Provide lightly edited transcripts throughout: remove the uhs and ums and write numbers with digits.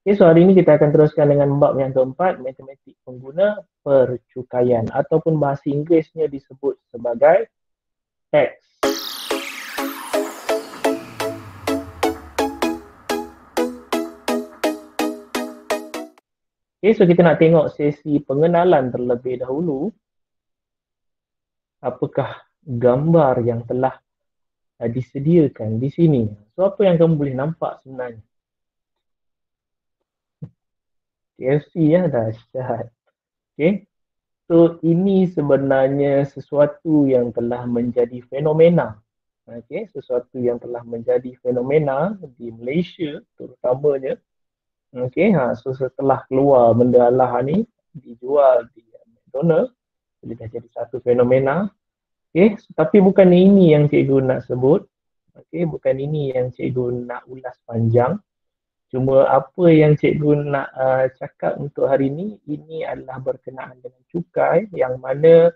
Okay, so hari ini kita akan teruskan dengan bab yang keempat, matematik pengguna percukaian ataupun bahasa Inggerisnya disebut sebagai tax. Okay, so kita nak tengok sesi pengenalan terlebih dahulu. Apakah gambar yang telah disediakan di sini? So apa yang kamu boleh nampak sebenarnya? KFC ya, dahsyat. Okay. So ini sebenarnya sesuatu yang telah menjadi fenomena. Okay, sesuatu yang telah menjadi fenomena di Malaysia terutamanya. Okay, so setelah keluar benda Allah ni dijual di McDonald's, dia dah jadi satu fenomena. Okay, tapi bukan ini yang cikgu nak sebut. Okay, bukan ini yang cikgu nak ulas panjang. Cuma apa yang cikgu nak cakap untuk hari ini adalah berkenaan dengan cukai, yang mana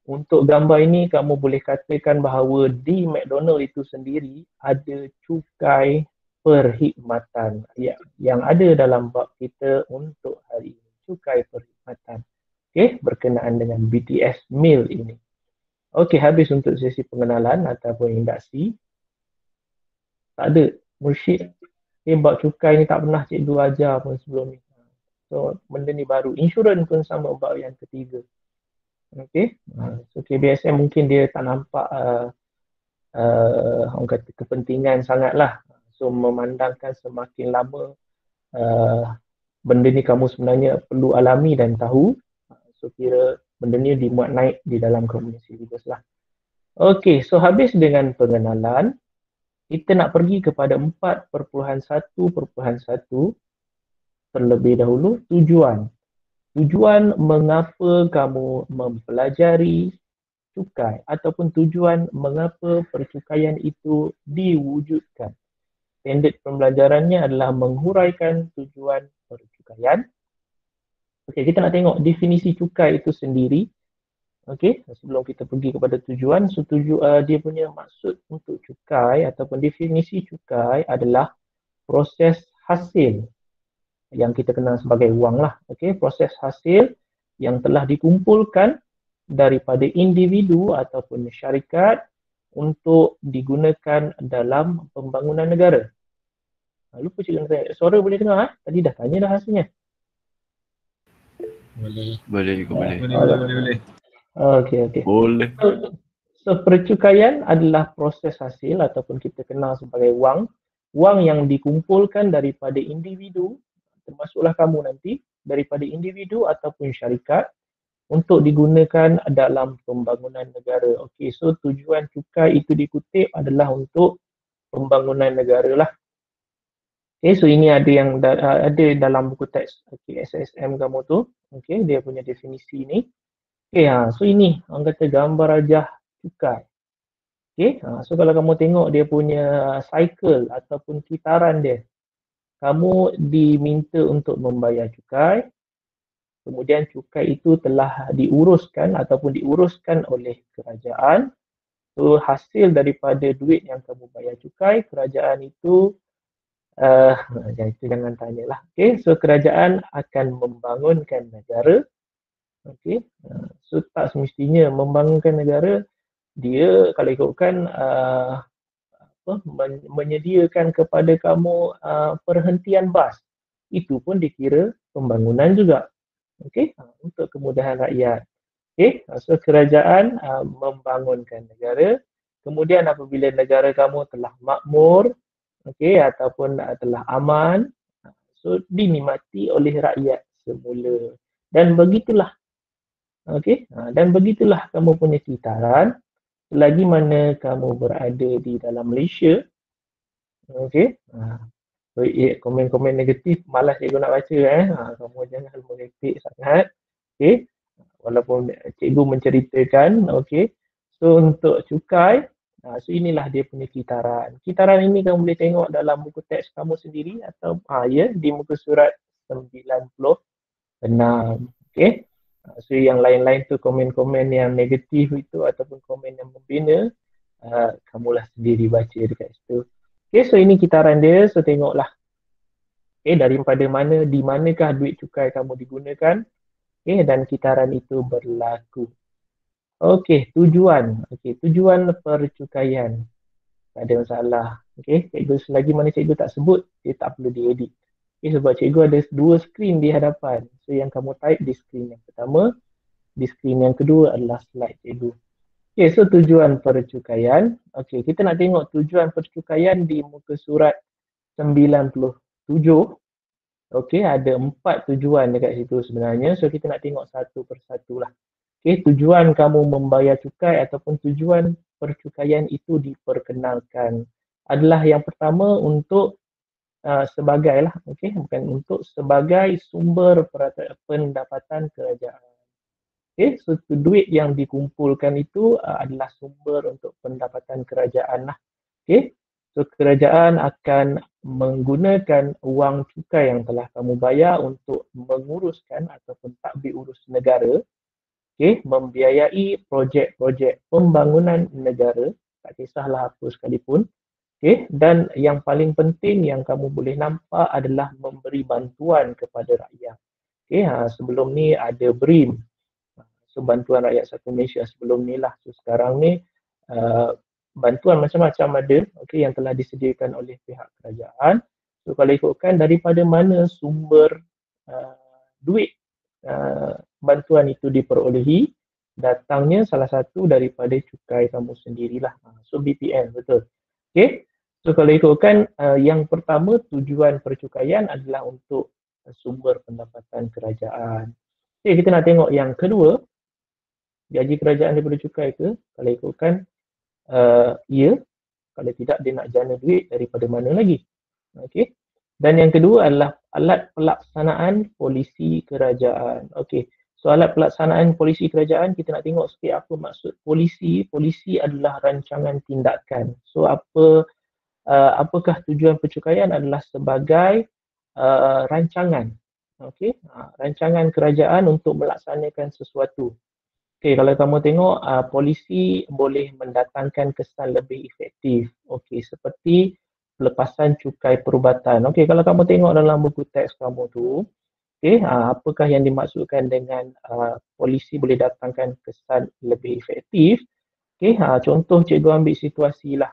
untuk gambar ini kamu boleh katakan bahawa di McDonald itu sendiri ada cukai perkhidmatan yang ada dalam bab kita untuk hari ini, cukai perkhidmatan. Okey, berkenaan dengan BTS meal ini. Okey, habis untuk sesi pengenalan ataupun induksi. Tak ada mursyid. Bab cukai ni tak pernah cikgu ajar pun sebelum ni. So benda ni baru. Insurans pun sama bab yang ketiga. Okey. So KBSM mungkin dia tak nampak orang kata kepentingan sangatlah. So memandangkan semakin lama benda ni kamu sebenarnya perlu alami dan tahu. So kira benda ni dimuat naik di dalam komunikasi silibus lah. Okey, so habis dengan pengenalan, kita nak pergi kepada 4.1.1 terlebih dahulu, tujuan. Tujuan mengapa kamu mempelajari cukai ataupun tujuan mengapa percukaian itu diwujudkan. Standard pembelajarannya adalah menghuraikan tujuan percukaian. Okey, kita nak tengok definisi cukai itu sendiri. Okey, sebelum kita pergi kepada tujuan, so dia punya maksud untuk cukai ataupun definisi cukai adalah proses hasil yang kita kenal sebagai wang lah. Okey, proses hasil yang telah dikumpulkan daripada individu ataupun syarikat untuk digunakan dalam pembangunan negara. Lupa cikgu tanya, suara boleh dengar? Tadi dah tanya dah hasilnya. Boleh. Okey. Boleh. So percukaian adalah proses hasil ataupun kita kenal sebagai wang. Wang yang dikumpulkan daripada individu, termasuklah kamu nanti, daripada individu ataupun syarikat untuk digunakan dalam pembangunan negara. Okey, so tujuan cukai itu dikutip adalah untuk pembangunan negara lah. Okey, so ini ada yang ada dalam buku teks SSM kamu tu. Okey, dia punya definisi ni. Okey, so ini orang kata gambar rajah cukai. Okey, so kalau kamu tengok dia punya cycle ataupun kitaran dia, kamu diminta untuk membayar cukai. Kemudian cukai itu telah diuruskan ataupun diuruskan oleh kerajaan. So hasil daripada duit yang kamu bayar cukai, kerajaan itu jangan tanyalah. Okey, so kerajaan akan membangunkan negara. Okey, so tak semestinya membangunkan negara, dia kalau ikutkan menyediakan kepada kamu perhentian bas. Itu pun dikira pembangunan juga. Okey, untuk kemudahan rakyat. Okey, so kerajaan membangunkan negara. Kemudian apabila negara kamu telah makmur, okey, ataupun telah aman, so dinikmati oleh rakyat semula. Dan begitulah. Okey, dan begitulah kamu punya kitaran selagi mana kamu berada di dalam Malaysia. Okey. Komen-komen negatif malas cikgu nak baca kamu jangan merepek sangat. Okey. Walaupun cikgu menceritakan, okey. So untuk cukai, so inilah dia punya kitaran. Kitaran ini kamu boleh tengok dalam buku teks kamu sendiri atau di muka surat 96. Okey. So yang lain-lain tu komen-komen yang negatif itu ataupun komen yang membina, kamulah sendiri baca dekat situ. Okay, so ini kitaran dia, so tengoklah. daripada mana, di manakah duit cukai kamu digunakan, dan kitaran itu berlaku. Tujuan percukaian. Tak ada masalah. Cikgu selagi mana cikgu tak sebut, dia tak perlu diedit. Sebab cikgu ada dua skrin di hadapan. So yang kamu type di skrin yang pertama, di skrin yang kedua adalah slide cikgu. So tujuan percukaian. Kita nak tengok tujuan percukaian di muka surat 97. Ada 4 tujuan dekat situ sebenarnya. So kita nak tengok satu persatu lah. Tujuan kamu membayar cukai ataupun tujuan percukaian itu diperkenalkan adalah yang pertama untuk sebagai lah, bukan untuk, sebagai sumber pendapatan kerajaan. So duit yang dikumpulkan itu adalah sumber untuk pendapatan kerajaan lah. So kerajaan akan menggunakan wang cukai yang telah kamu bayar untuk menguruskan ataupun tadbir urus negara, membiayai projek-projek pembangunan negara, tak kisahlah apa sekalipun. Dan yang paling penting yang kamu boleh nampak adalah memberi bantuan kepada rakyat. Sebelum ni ada BRIM, so bantuan rakyat satu Malaysia sebelum ni lah. So sekarang ni bantuan macam-macam ada, yang telah disediakan oleh pihak kerajaan. So kalau ikutkan daripada mana sumber duit bantuan itu diperolehi, datangnya salah satu daripada cukai kamu sendirilah. So BPN, betul. So kalau ikutkan yang pertama, tujuan percukaian adalah untuk sumber pendapatan kerajaan. Kita nak tengok yang kedua, gaji kerajaan daripada cukai ke? Kalau ikutkan ya, kalau tidak dia nak jana duit daripada mana lagi. Dan yang kedua adalah alat pelaksanaan polisi kerajaan. So alat pelaksanaan polisi kerajaan, kita nak tengok sikit apa maksud polisi. Polisi adalah rancangan tindakan. So apakah tujuan percukaian adalah sebagai rancangan. Rancangan kerajaan untuk melaksanakan sesuatu. Kalau kamu tengok polisi boleh mendatangkan kesan lebih efektif. Seperti pelepasan cukai perubatan. Kalau kamu tengok dalam buku teks kamu tu, apakah yang dimaksudkan dengan polisi boleh datangkan kesan lebih efektif? Contoh cikgu ambil situasi lah.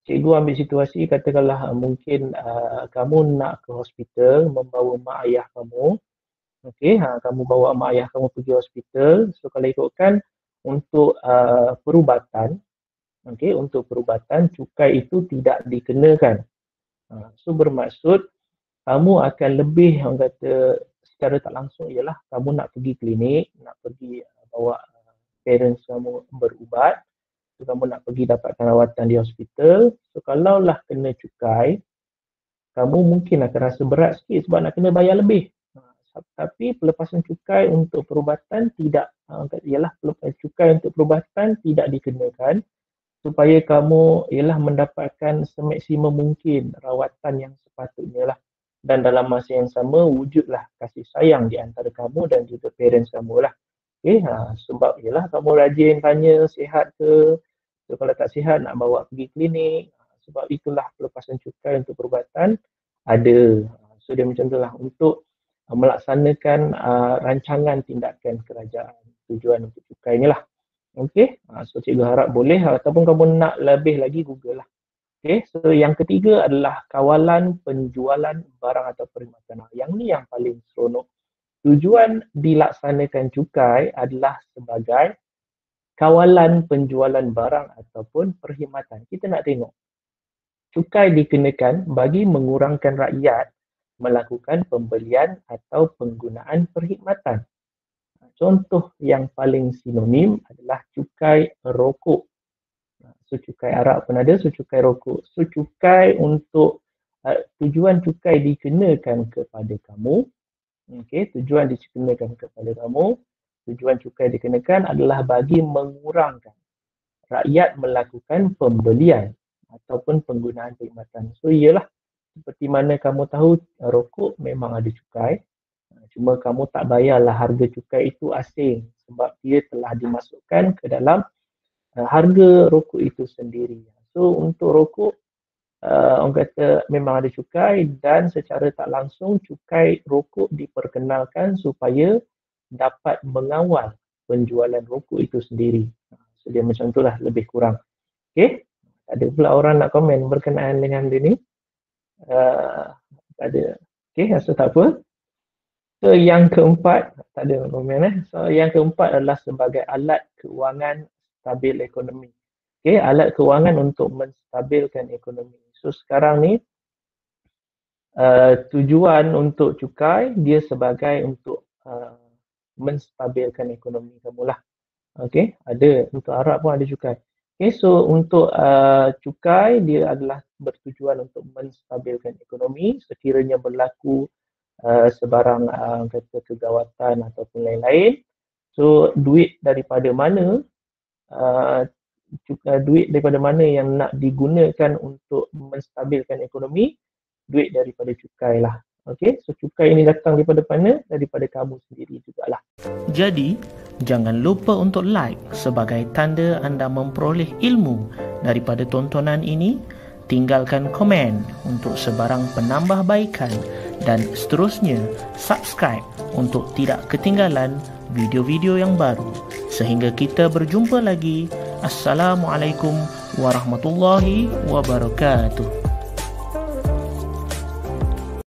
Cikgu ambil situasi, katakanlah mungkin kamu nak ke hospital membawa mak ayah kamu. Kamu bawa mak ayah kamu pergi hospital. So kalau ikutkan untuk perubatan, untuk perubatan cukai itu tidak dikenakan. So bermaksud kamu akan lebih, orang kata secara tak langsung ialah kamu nak pergi klinik, nak pergi bawa parents kamu berubat. So kamu nak pergi dapatkan rawatan di hospital. So kalaulah kena cukai, kamu mungkin akan rasa berat sikit sebab nak kena bayar lebih. Tapi pelepasan cukai untuk perubatan tidak, ialah cukai untuk perubatan tidak dikenakan supaya kamu ialah mendapatkan semaksimum mungkin rawatan yang sepatutnya lah. Dan dalam masa yang sama wujudlah kasih sayang di antara kamu dan juga parents kamu lah. Sebab ialah kamu rajin tanya sihat ke, so kalau tak sihat nak bawa pergi klinik. Sebab itulah pelepasan cukai untuk perubatan ada. So dia macam itulah untuk melaksanakan rancangan tindakan kerajaan. Tujuan untuk cukai ni lah. So cikgu harap boleh, ataupun kamu nak lebih lagi Google lah. So yang ketiga adalah kawalan penjualan barang atau perkhidmatan. Yang ni yang paling seronok. Tujuan dilaksanakan cukai adalah sebagai kawalan penjualan barang ataupun perkhidmatan. Kita nak tengok. Cukai dikenakan bagi mengurangkan rakyat melakukan pembelian atau penggunaan perkhidmatan. Contoh yang paling sinonim adalah cukai rokok. So cukai arak pun ada, so cukai rokok. So cukai untuk tujuan cukai dikenakan kepada kamu. Tujuan dikenakan kepada kamu. Tujuan cukai dikenakan adalah bagi mengurangkan rakyat melakukan pembelian ataupun penggunaan perkhidmatan. So iyalah, seperti mana kamu tahu rokok memang ada cukai. Cuma kamu tak bayarlah harga cukai itu asing sebab dia telah dimasukkan ke dalam harga rokok itu sendiri. So untuk rokok, orang kata memang ada cukai, dan secara tak langsung cukai rokok diperkenalkan supaya dapat mengawal penjualan rokok itu sendiri. So, dia macam itulah lebih kurang. Okey. Ada pula orang nak komen berkenaan dengan dia ni. Tak ada. Okey, rasa tak apa. So yang keempat, tak ada komen. So yang keempat adalah sebagai alat kewangan stabil ekonomi. Okey, alat kewangan untuk menstabilkan ekonomi. So sekarang ni tujuan untuk cukai dia sebagai untuk menstabilkan ekonomi kamu lah. Okey, ada untuk Arab pun ada cukai. Okey, so untuk cukai dia adalah bertujuan untuk menstabilkan ekonomi sekiranya berlaku sebarang kata kegawatan ataupun lain-lain. So duit daripada mana duit daripada mana yang nak digunakan untuk menstabilkan ekonomi? Duit daripada cukai lah. Okey, so cukai ini datang daripada mana? Daripada kamu sendiri jugalah. Jadi, jangan lupa untuk like sebagai tanda anda memperoleh ilmu daripada tontonan ini. Tinggalkan komen untuk sebarang penambahbaikan dan seterusnya subscribe untuk tidak ketinggalan video-video yang baru. Sehingga kita berjumpa lagi. Assalamualaikum warahmatullahi wabarakatuh.